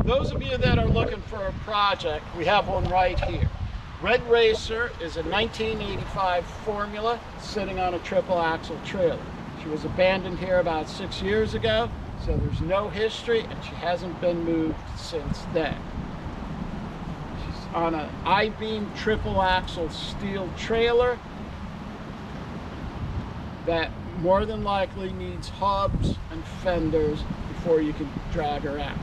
those of you that are looking for a project, we have one right here. Red Racer is a 1985 Formula sitting on a triple axle trailer. She was abandoned here about 6 years ago, so there's no history and she hasn't been moved since then. She's on an I-beam triple axle steel trailer that more than likely needs hubs and fenders before you can drag her out.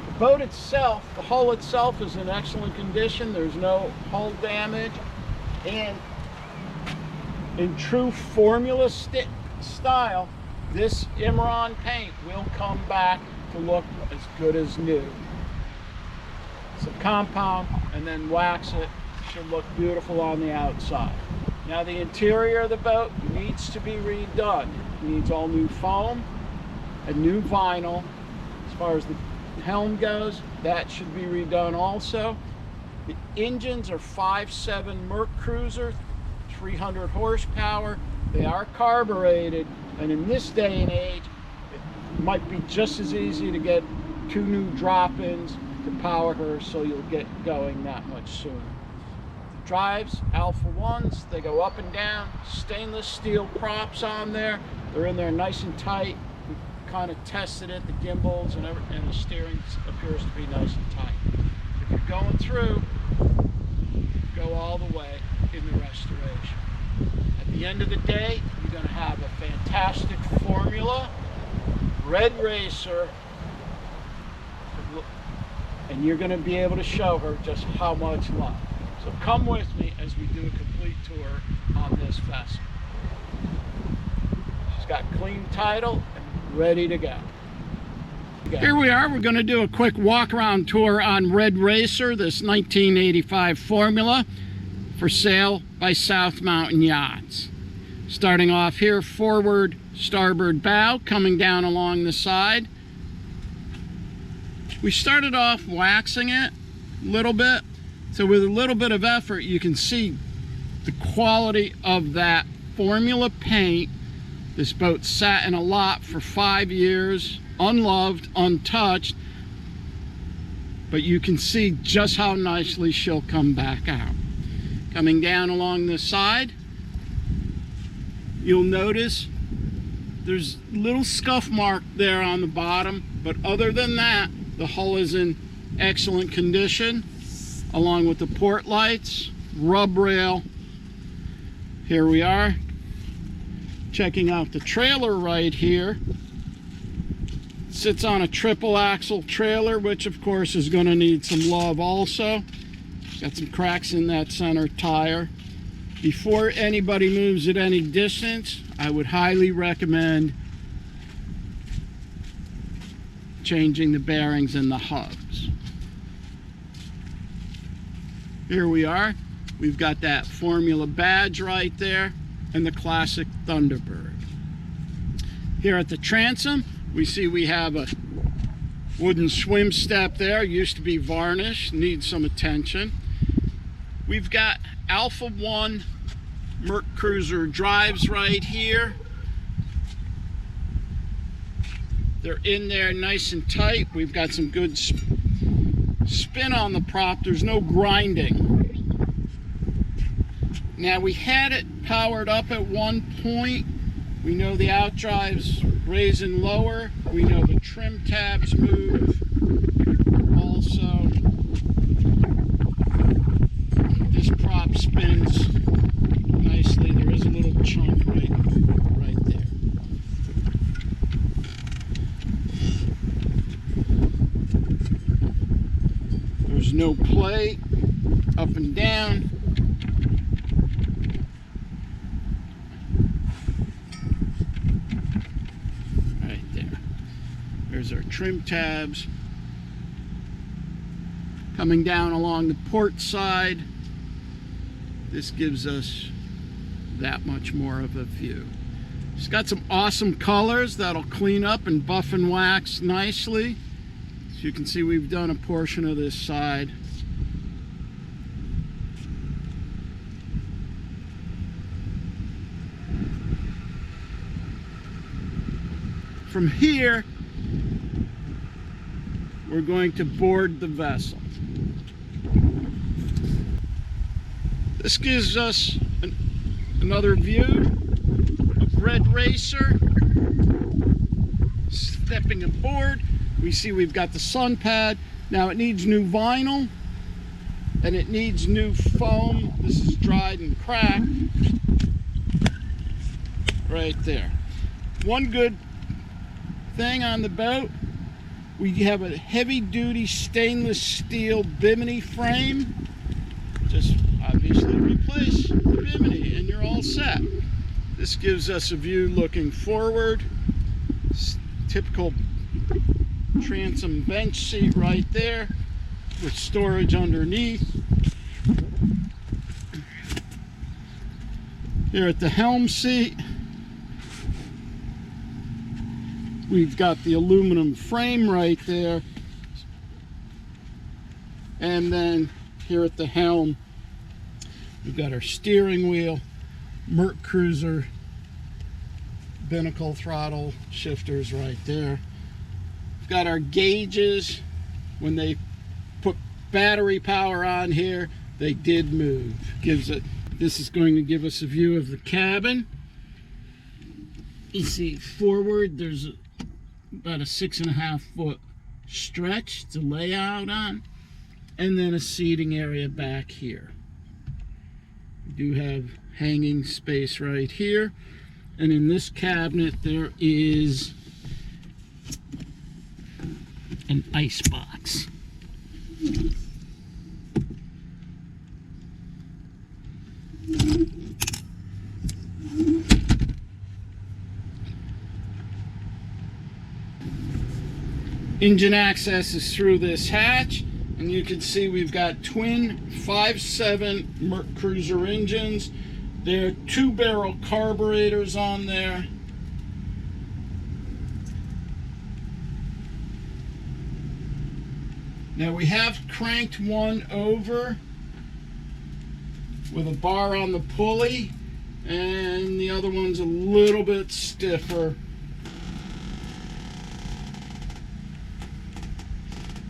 The boat itself, the hull itself is in excellent condition. There's no hull damage, and in true Formula style, this Imron paint will come back to look as good as new. Some compound and then wax it. Should look beautiful on the outside. Now the interior of the boat needs to be redone. It needs all new foam and new vinyl. As far as the helm goes, that should be redone also. The engines are 5.7 MerCruiser, 300 horsepower. They are carbureted, and in this day and age, it might be just as easy to get 2 new drop-ins to power her, so you'll get going that much sooner. Drives, Alpha 1s, they go up and down, stainless steel props on there. They're in there nice and tight. We kind of tested it, the gimbals and the steering appears to be nice and tight. If you're going through, go all the way in the restoration. At the end of the day, you're going to have a fantastic Formula Red Racer, and you're going to be able to show her just how much love. So come with me as we do a complete tour on this vessel. She's got clean title and ready to go. Here we are. We're going to do a quick walk around tour on Red Racer, this 1985 Formula for sale by South Mountain Yachts. Starting off here, forward starboard bow, coming down along the side. We started off waxing it a little bit. So with a little bit of effort, you can see the quality of that Formula paint. This boat sat in a lot for 5 years, unloved, untouched, but you can see just how nicely she'll come back out. Coming down along the side, you'll notice there's a little scuff mark there on the bottom, but other than that, the hull is in excellent condition, along with the port lights, rub rail. Here we are, checking out the trailer right here. Sits on a triple axle trailer, which of course is going to need some love also. Got some cracks in that center tire. Before anybody moves at any distance, I would highly recommend changing the bearings and the hubs. Here we are. We've got that Formula badge right there and the classic Thunderbird. Here at the transom, we see we have a wooden swim step there. Used to be varnished, needs some attention. We've got Alpha 1 MerCruiser drives right here. They're in there nice and tight. We've got some good spin on the prop. There's no grinding. Now, we had it powered up at one point. We know the outdrive's raise and lower. We know the trim tabs move. Also, this prop spins nicely. There is a little chunk right there. There's no play up and down. Right there. There's our trim tabs. Coming down along the port side, this gives us that much more of a view. It's got some awesome colors that'll clean up and buff and wax nicely. As you can see, we've done a portion of this side. From here, we're going to board the vessel. This gives us another view of Red Racer. Stepping aboard, we see we've got the sun pad. Now it needs new vinyl and it needs new foam. This is dried and cracked right there. One good thing on the boat, we have a heavy-duty stainless steel bimini frame. Just obviously replace the bimini and you're all set. This gives us a view looking forward. Typical transom bench seat right there with storage underneath. Here at the helm seat, we've got the aluminum frame right there. And then here at the helm, we've got our steering wheel, MerCruiser binnacle throttle shifters right there. We've got our gauges. When they put battery power on here, they did move. This is going to give us a view of the cabin. You see forward, there's about a 6.5 foot stretch to lay out on, and then a seating area back here. We do have hanging space right here. And in this cabinet, there is an ice box. Engine access is through this hatch, and you can see we've got twin 5.7 MerCruiser engines. There are 2-barrel carburetors on there. Now we have cranked one over with a bar on the pulley, and the other one's a little bit stiffer.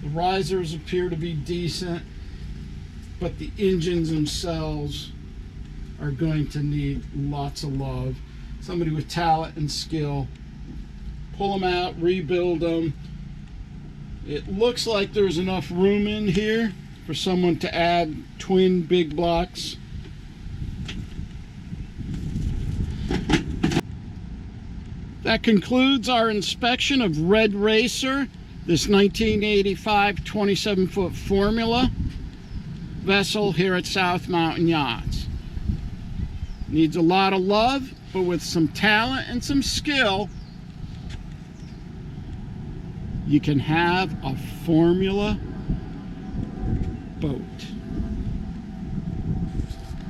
The risers appear to be decent, but the engines themselves are going to need lots of love. Somebody with talent and skill. Pull them out, rebuild them. It looks like there's enough room in here for someone to add twin big blocks. That concludes our inspection of Red Racer, this 1985 27-foot Formula vessel here at South Mountain Yachts. Needs a lot of love, but with some talent and some skill, you can have a Formula boat.